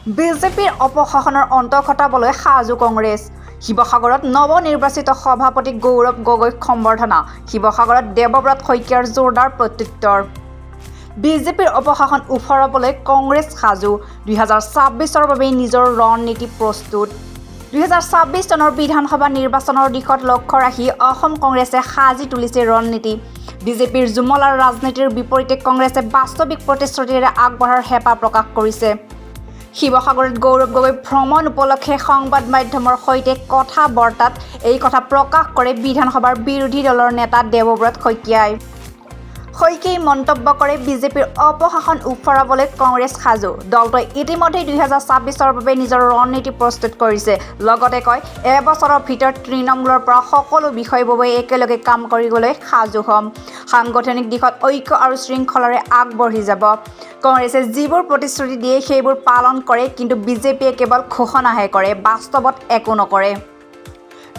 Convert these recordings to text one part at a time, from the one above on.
বিজেপিৰ অপশাসনৰ অন্ত ঘটাবলৈ সাজু কংগ্ৰেছ। শিৱসাগৰত নৱনিৰ্বাচিত সভাপতি গৌৰৱ গগৈক সম্বৰ্ধনা। শিৱসাগৰত দেৱব্ৰত শইকীয়াৰ জোৰদাৰ প্ৰত্যুত্তৰ। বিজেপিৰ অপশাসন উফৰাবলৈ কংগ্ৰেছ সাজু। 2026ৰ বাবে নিজৰ ৰণনীতি প্ৰস্তুত। 2026 চনৰ বিধানসভা নিৰ্বাচনৰ দিশত লক্ষ্য ৰাখি অসম কংগ্ৰেছে সাজি তুলিছে ৰণনীতি। বিজেপিৰ জুমলাৰ ৰাজনীতিৰ বিপৰীতে কংগ্ৰেছে বাস্তৱিক প্ৰতিশ্ৰুতিৰে আগবঢ়াৰ হেঁপাহ প্ৰকাশ কৰিছে। শিৱসাগৰত গৌৰৱ গগৈ ভ্ৰমণ উপলক্ষে সংবাদ মাধ্যমৰ সৈতে কথা বৰ্তাত এই কথা প্ৰকাশ কৰে বিধানসভাৰ বিৰোধী দলৰ নেতা দেৱব্ৰত শইকীয়াই। শইকীয়াই মন্তব্য কৰে, বিজেপিৰ অপশাসন উফৰাবলৈ কংগ্ৰেছ সাজু। দলটোৱে ইতিমধ্যে 2026ৰ বাবে নিজৰ ৰণনীতি প্ৰস্তুত কৰিছে। লগতে কয়, এবছৰৰ ভিতৰত তৃণমূলৰ পৰা সকলো বিষয়ৰ বাবে একেলগে কাম কৰিবলৈ সাজু হ'ম। সাংগঠনিক দিশত ঐক্য আৰু শৃংখলাৰে আগবাঢ়ি যাব। কংগ্ৰেছে যিবোৰ প্ৰতিশ্ৰুতি দিয়ে সেইবোৰ পালন কৰে, কিন্তু বিজেপিয়ে কেৱল ঘোষণাহে কৰে, বাস্তৱত একো নকৰে।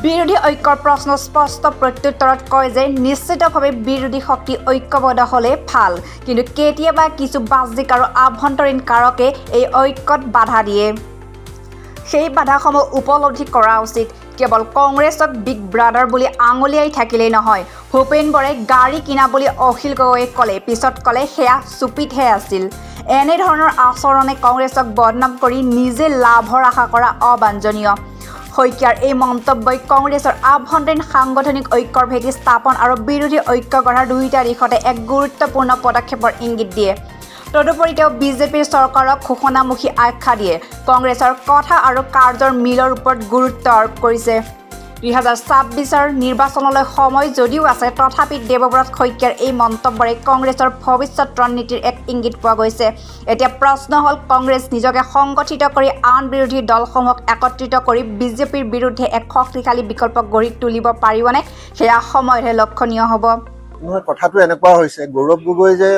বিৰোধী ঐক্যৰ প্ৰশ্ন স্পষ্ট প্ৰত্যুত্তৰত কয় যে নিশ্চিতভাৱে বিৰোধী শক্তি ঐক্যবদ্ধ হ'লে ভাল, কিন্তু কেতিয়াবা কিছু বাহ্যিক আৰু আভ্যন্তৰীণ কাৰকে এই ঐক্যত বাধা দিয়ে। সেই বাধাসমূহ উপলব্ধি কৰা উচিত। কেৱল কংগ্ৰেছক বিগ ব্ৰাদাৰ বুলি আঙুলিয়াই থাকিলেই নহয়। ভূপেন বৰাই গাড়ী কিনা বুলি অখিল গগৈয়ে ক'লে, পিছত ক'লে সেয়া চুপিতহে আছিল। এনেধৰণৰ আচৰণে কংগ্ৰেছক বদনাম কৰি নিজে লাভৰ আশা কৰা অবাঞ্ছনীয়। শইকীয়াৰ এই মন্তব্যই কংগ্ৰেছৰ আভ্যন্তৰীণ সাংগঠনিক ঐক্যৰ ভেটি স্থাপন আৰু বিৰোধী ঐক্য গঢ়াৰ দুয়োটা দিশতে এক গুৰুত্বপূৰ্ণ পদক্ষেপৰ ইংগিত দিয়ে। তদুপৰি তেওঁ বিজেপিৰ চৰকাৰক ঘোষণামুখী আখ্যা দিয়ে। কংগ্ৰেছৰ কথা আৰু কাৰ্যৰ মিলৰ ওপৰত গুৰুত্ব আৰোপ কৰিছে। 2026ৰ নিৰ্বাচনলৈ সময় যদিও আছে, তথাপি দেৱব্ৰত শইকীয়াৰ এই মন্তব্যৰে কংগ্ৰেছৰ ভৱিষ্যত ৰণনীতিৰ এক ইংগিত পোৱা গৈছে। এতিয়া প্ৰশ্ন হ'ল, কংগ্ৰেছ নিজকে সংগঠিত কৰি আন বিৰোধী দলসমূহক একত্ৰিত কৰি বিজেপিৰ বিৰুদ্ধে এক শক্তিশালী বিকল্প গঢ়ি তুলিব পাৰিবনে? সেয়া সময়তহে লক্ষণীয় হ'ব। কথাটো এনেকুৱা হৈছে, গৌৰৱ গগৈ যে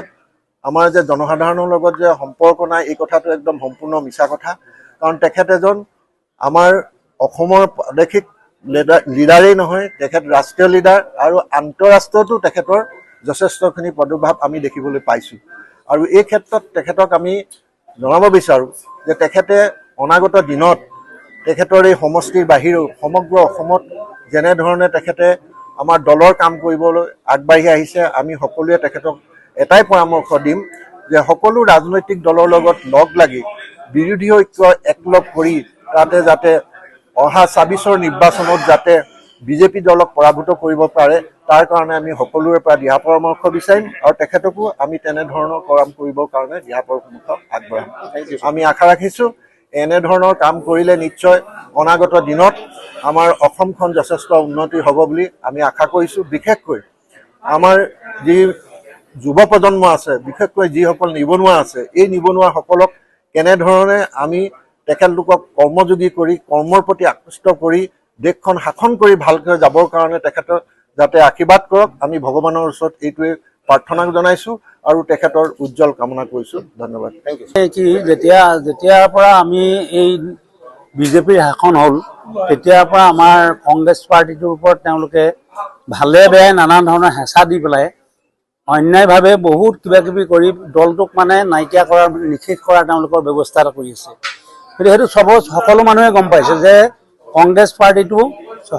আমাৰ যে জনসাধাৰণৰ লগত যে সম্পৰ্ক নাই, এই কথাটো একদম সম্পূৰ্ণ মিছা কথা। কাৰণ তেখেত এজন আমাৰ অসমৰ প্ৰাদেশিক লিডাৰেই নহয়, তেখেত ৰাষ্ট্ৰীয় লিডাৰ আৰু আন্তঃৰাষ্ট্ৰীয়তো তেখেতৰ যথেষ্টখিনি প্ৰাদুৰ্ভাৱ আমি দেখিবলৈ পাইছোঁ। আৰু এই ক্ষেত্ৰত তেখেতক আমি জনাব বিচাৰোঁ যে তেখেতে অনাগত দিনত তেখেতৰ এই সমষ্টিৰ বাহিৰেও সমগ্ৰ অসমত যেনেধৰণে তেখেতে আমাৰ দলৰ কাম কৰিবলৈ আগবাঢ়ি আহিছে, আমি সকলোৱে তেখেতক এটাই পৰামৰ্শ দিম যে সকলো ৰাজনৈতিক দলৰ লগত লগ লাগি বিৰোধী ঐক্য একলগ কৰি তাতে যাতে অহা 26ৰ নিৰ্বাচনত যাতে বিজেপি দলক পৰাভূত কৰিব পাৰে, তাৰ কাৰণে আমি সকলোৰে পৰা দিহা পৰামৰ্শ বিচাৰিম আৰু তেখেতকো আমি তেনেধৰণৰ কাম কৰিবৰ কাৰণে দিহা পৰামৰ্শ আগবঢ়াম। আমি আশা ৰাখিছোঁ এনেধৰণৰ কাম কৰিলে নিশ্চয় অনাগত দিনত আমাৰ অসমখন যথেষ্ট উন্নতি হ'ব বুলি আমি আশা কৰিছোঁ। বিশেষকৈ আমাৰ যি যুৱ প্ৰজন্ম আছে, বিশেষকৈ যিসকল নিবনুৱা আছে, এই নিবনুৱাসকলক কেনেধৰণে আমি তেখেতলোকক কৰ্মযোগী কৰি কৰ্মৰ প্ৰতি আকৃষ্ট কৰি দেশখন শাসন কৰি ভালকৈ যাবৰ কাৰণে তেখেতৰ যাতে আশীৰ্বাদ কৰক, আমি ভগৱানৰ ওচৰত এইটোৱে প্ৰাৰ্থনা জনাইছোঁ আৰু তেখেতৰ উজ্জ্বল কামনা কৰিছোঁ। ধন্যবাদ। কি যেতিয়াৰ পৰা আমি এই বিজেপিৰ শাসন হ'ল, তেতিয়াৰ পৰা আমাৰ কংগ্ৰেছ পাৰ্টিটোৰ ওপৰত তেওঁলোকে ভালে বেয়াই নানান ধৰণৰ হেঁচা দি পেলাই অন্যায়ভাৱে বহুত কিবা কিবি কৰি দলটোক মানে নাইকিয়া কৰাৰ, নিষেধ কৰাৰ তেওঁলোকৰ ব্যৱস্থা এটা কৰি আছে। গতিকে সেইটো সকলো মানুহে গম পাইছে যে কংগ্ৰেছ পাৰ্টিটো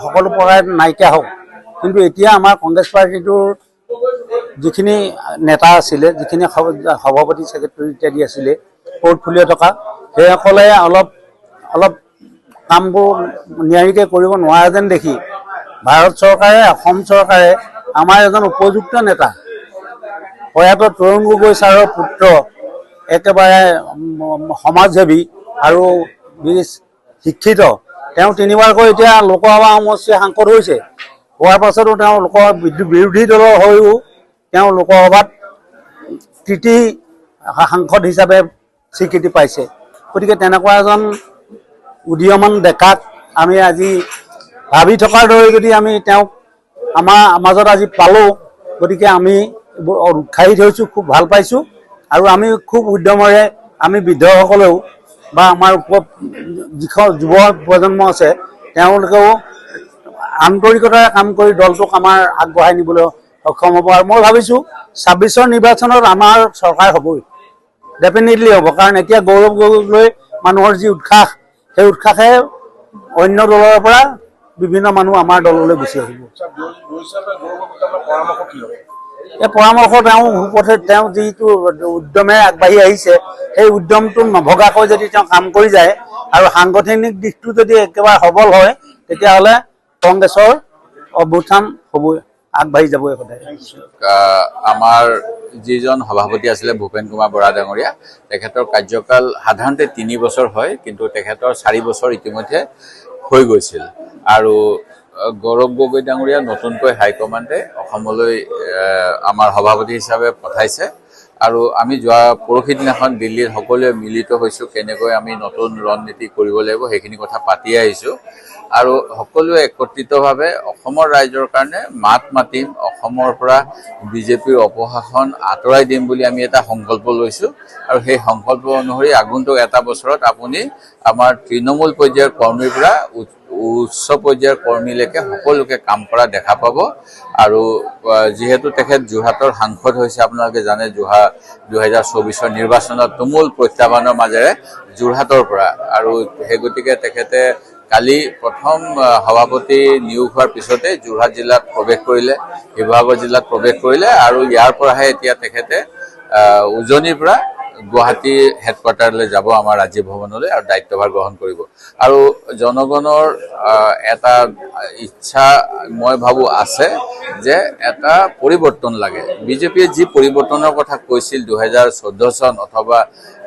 সকলো প্ৰকাৰে নাইকিয়া হওক। কিন্তু এতিয়া আমাৰ কংগ্ৰেছ পাৰ্টিটোৰ যিখিনি নেতা আছিলে, যিখিনি সভাপতি ছেক্ৰেটাৰী ইত্যাদি আছিলে, পৰ্টফলিঅ' থকা, সেইসকলে অলপ কামবোৰ নিয়াৰিকৈ কৰিব নোৱাৰে যেন দেখি ভাৰত চৰকাৰে, অসম চৰকাৰে আমাৰ এজন উপযুক্ত নেতা প্ৰয়াত তৰুণ গগৈ ছাৰৰ পুত্ৰ, একেবাৰে সমাজসেৱী আৰু শিক্ষিত, তেওঁ 3বাৰকৈ এতিয়া লোকসভা সমষ্টিৰ সাংসদ হৈছে। হোৱাৰ পাছতো তেওঁ বিৰোধী দলৰ হৈও তেওঁ লোকসভাত তৃতীয় সাংসদ হিচাপে স্বীকৃতি পাইছে। গতিকে তেনেকুৱা এজন উদীয়মান ডেকাক আমি আজি ভাবি থকাৰ দৰে যদি আমি তেওঁক আমাৰ মাজত আজি পালোঁ, গতিকে আমি উৎসাহিত হৈছোঁ, খুব ভাল পাইছোঁ। আৰু আমি খুব উদ্যমেৰে আমি বৃদ্ধসকলেও বা আমাৰ যিখন যুৱ প্ৰজন্ম আছে তেওঁলোকেও আন্তৰিকতাৰে কাম কৰি দলটোক আমাৰ আগবঢ়াই নিবলৈ সক্ষম হ'ব। আৰু মই ভাবিছোঁ 26ৰ নিৰ্বাচনত আমাৰ চৰকাৰ হ'বই, ডেফিনেটলি হ'ব। কাৰণ এতিয়া গৌৰৱ গগৈক লৈ মানুহৰ যি উৎসাহ, সেই উৎসাহে অন্য দলৰ পৰা বিভিন্ন মানুহ আমাৰ দললৈ গুচি আহিব। এই পৰামৰ্শ তেওঁ যিটো উদ্যমে আগবাঢ়ি আহিছে, সেই উদ্যমটো নভগাকৈ যদি তেওঁ কাম কৰি যায় আৰু সাংগঠনিক দিশটো যদি একেবাৰে সবল হয়, তেতিয়াহ'লে কংগ্ৰেছৰ অভ্যুত্থান হ'বই, আগবাঢ়ি যাবই সদায়। আমাৰ যিজন সভাপতি আছিলে ভূপেন কুমাৰ বৰা ডাঙৰীয়া, তেখেতৰ কাৰ্যকাল সাধাৰণতে 3 বছৰ হয়, কিন্তু তেখেতৰ 4 বছৰ ইতিমধ্যে হৈ গৈছিল। আৰু গৌৰৱ গগৈ ডাঙৰীয়া নতুনকৈ হাইকমাণ্ডে অসমলৈ আমাৰ সভাপতি হিচাপে পঠাইছে। আৰু আমি যোৱা পৰহি দিনাখন দিল্লীত সকলোৱে মিলিত হৈছোঁ, কেনেকৈ আমি নতুন ৰণনীতি কৰিব লাগিব সেইখিনি কথা পাতি আহিছোঁ। আৰু সকলোৱে একত্ৰিতভাৱে অসমৰ ৰাইজৰ কাৰণে মাত মাতিম, অসমৰ পৰা বিজেপিৰ অপশাসন আঁতৰাই দিম বুলি আমি এটা সংকল্প লৈছোঁ। আৰু সেই সংকল্প অনুসৰি আগন্তুক এটা বছৰত আপুনি আমাৰ তৃণমূল পৰ্যায়ৰ কৰ্মীৰ পৰা উচ্চ পৰ্যায়ৰ কৰ্মীলৈকে সকলোকে কাম কৰা দেখা পাব। আৰু যিহেতু তেখেত যোৰহাটৰ সাংসদ হৈছে, আপোনালোকে জানে 2024 নিৰ্বাচনত তুমুল প্ৰত্যাহ্বানৰ মাজেৰে যোৰহাটৰ পৰা, আৰু সেই গতিকে তেখেতে কালি প্ৰথম সভাপতি নিয়োগ হোৱাৰ পিছতে যোৰহাট জিলাত প্ৰৱেশ কৰিলে, শিৱসাগৰ জিলাত প্ৰৱেশ কৰিলে, আৰু ইয়াৰ পৰাহে এতিয়া তেখেতে উজনিৰ পৰা গুৱাহাটী হেডকোৱাৰ্টাৰলৈ যাব, আমাৰ ৰাজ্যিক ভৱনলৈ, আৰু দায়িত্বভাৰ গ্ৰহণ কৰিব। আৰু জনগণৰ এটা ইচ্ছা মই ভাবোঁ আছে যে এটা পৰিৱৰ্তন লাগে। বিজেপিয়ে যি পৰিৱৰ্তনৰ কথা কৈছিল 2014 চন অথবা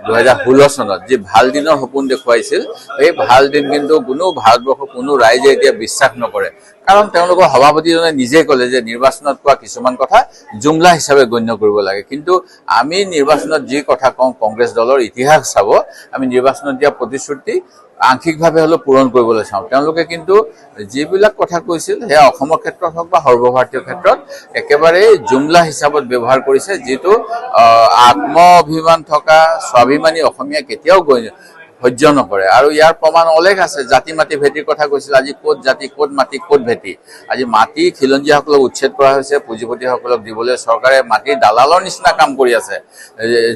2016 চনত, যি ভাল দিনৰ সপোন দেখুৱাইছিল, এই ভাল দিন কিন্তু ভাৰতবৰ্ষৰ কোনো ৰাইজে এতিয়া বিশ্বাস নকৰে। কাৰণ তেওঁলোকৰ সভাপতিজনে নিজে ক'লে যে নিৰ্বাচনত কোৱা কিছুমান কথা জুমলা হিচাপে গণ্য কৰিব লাগে। কিন্তু আমি নিৰ্বাচনত যি কথা কওঁ, কংগ্ৰেছ দলৰ ইতিহাস চাব, আমি নিৰ্বাচনত দিয়া প্ৰতিশ্ৰুতি আংশিকভাৱে হ'লেও পূৰণ কৰিবলৈ চাওঁ। তেওঁলোকে কিন্তু যিবিলাক কথা কৈছিল সেয়া অসমৰ ক্ষেত্ৰত হওক বা সৰ্বভাৰতীয় ক্ষেত্ৰত একেবাৰে জুমলা হিচাপত ব্যৱহাৰ কৰিছে, যিটো আত্ম অভিমান থকা স্বাভিমানী অসমীয়া কেতিয়াও সহ্য নকৰে। আৰু ইয়াৰ প্ৰমাণ অলেখ আছে। জাতি মাটি ভেটিৰ কথা কৈছিল, আজি ক'ত জাতি, ক'ত মাটি, ক'ত ভেটি। আজি মাটি খিলঞ্জীয়াসকলক উচ্ছেদ কৰা হৈছে, পুঁজিপতিসকলক দিবলৈ চৰকাৰে মাটিৰ দালালৰ নিচিনা কাম কৰি আছে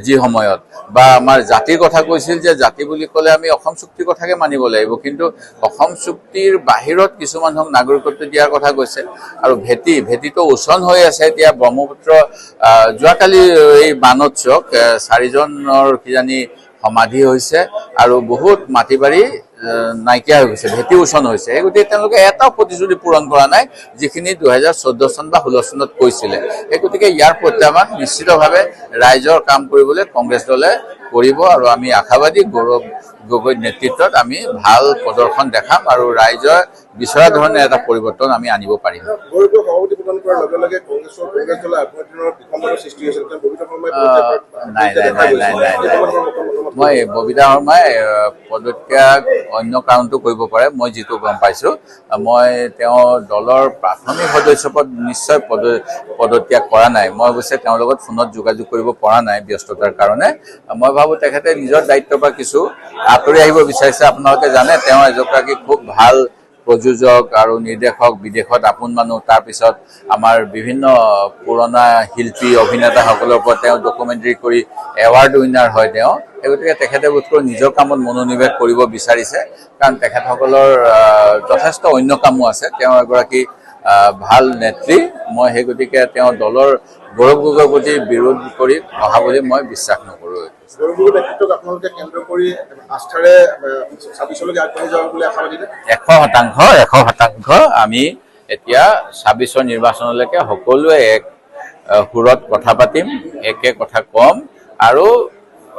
যি সময়ত। বা আমাৰ জাতিৰ কথা কৈছিল যে জাতি বুলি ক'লে আমি অসম চুক্তিৰ কথাকে মানিব লাগিব, কিন্তু অসম চুক্তিৰ বাহিৰত কিছুমানক নাগৰিকত্ব দিয়াৰ কথা কৈছে। আৰু ভেটিটো উচন হৈ আছে এতিয়া ব্ৰহ্মপুত্ৰ। যোৱাকালি এই বানোৎসৱ 4জনৰ কিজানি সমাধি হৈছে, আৰু বহুত মাটি বাৰী নাইকিয়া হৈ গৈছে, ভেটি উচন হৈছে। সেই গতিকে তেওঁলোকে এটাও প্ৰতিশ্ৰুতি পূৰণ কৰা নাই, যিখিনি 2014 চন বা 16 চনত কৈছিলে। সেই গতিকে ইয়াৰ প্ৰত্যাহ্বান নিশ্চিতভাৱে ৰাইজৰ কাম কৰিবলৈ কংগ্ৰেছ দলে কৰিব, আৰু আমি আশাবাদী গৌৰৱ গগৈৰ নেতৃত্বত আমি ভাল প্ৰদৰ্শন দেখাম, আৰু ৰাইজৰ বিচৰা ধৰণে এটা পৰিৱৰ্তন আমি আনিব পাৰিম। মই ববিতা শৰ্মাই পদত্যাগ অন্য কাৰণটো কৰিব পাৰে, মই যিটো গম পাইছোঁ। মই তেওঁ দলৰ প্ৰাথমিক সদস্য পদ নিশ্চয় পদত্যাগ কৰা নাই। মই অৱশ্যে তেওঁৰ লগত ফোনত যোগাযোগ কৰিব পৰা নাই ব্যস্ততাৰ কাৰণে। মই ভাবোঁ তেখেতে নিজৰ দায়িত্বৰ পৰা কিছু আঁতৰি আহিব বিচাৰিছে। আপোনালোকে জানে তেওঁ এগৰাকী খুব ভাল প্ৰযোজক আৰু নিৰ্দেশক, বিদেশত আপোন মানুহ। তাৰপিছত আমাৰ বিভিন্ন পুৰণা শিল্পী অভিনেতাসকলৰ ওপৰত তেওঁ ডকুমেণ্টাৰী কৰি এৱাৰ্ড উইনাৰ হয় তেওঁ। সেই গতিকে তেখেতে বোধকৰো নিজৰ কামত মনোনিৱেশ কৰিব বিচাৰিছে, কাৰণ তেখেতসকলৰ যথেষ্ট অন্য কামো আছে। তেওঁ এগৰাকী ভাল নেত্ৰী। মই সেই গতিকে তেওঁ দলৰ গৌৰৱ গগৈৰ প্ৰতি বিৰোধ কৰি অহা বুলি মই বিশ্বাস নকৰোঁ। গৌৰৱ নেতৃত্বক আপোনালোকে কেন্দ্ৰ কৰি আস্থাৰে 26 আগবাঢ়ি যাব বুলি আশাবাদী। 100% আমি এতিয়া 26 নিৰ্বাচনলৈকে সকলোৱে এক সুৰত কথা পাতিম, একে কথা কম, আৰু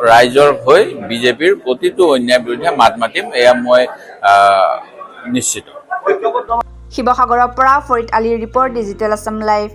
ৰাইজৰ হৈ বিজেপিৰ প্ৰতিটো অন্যায়ৰ বিৰুদ্ধে মাত মাতিম, এয়া মই নিশ্চিত। শিৱসাগৰৰ পৰা ফৰিদ আলীৰ ৰিপৰ্ট, ডিজিটেল আছাম লাইভ।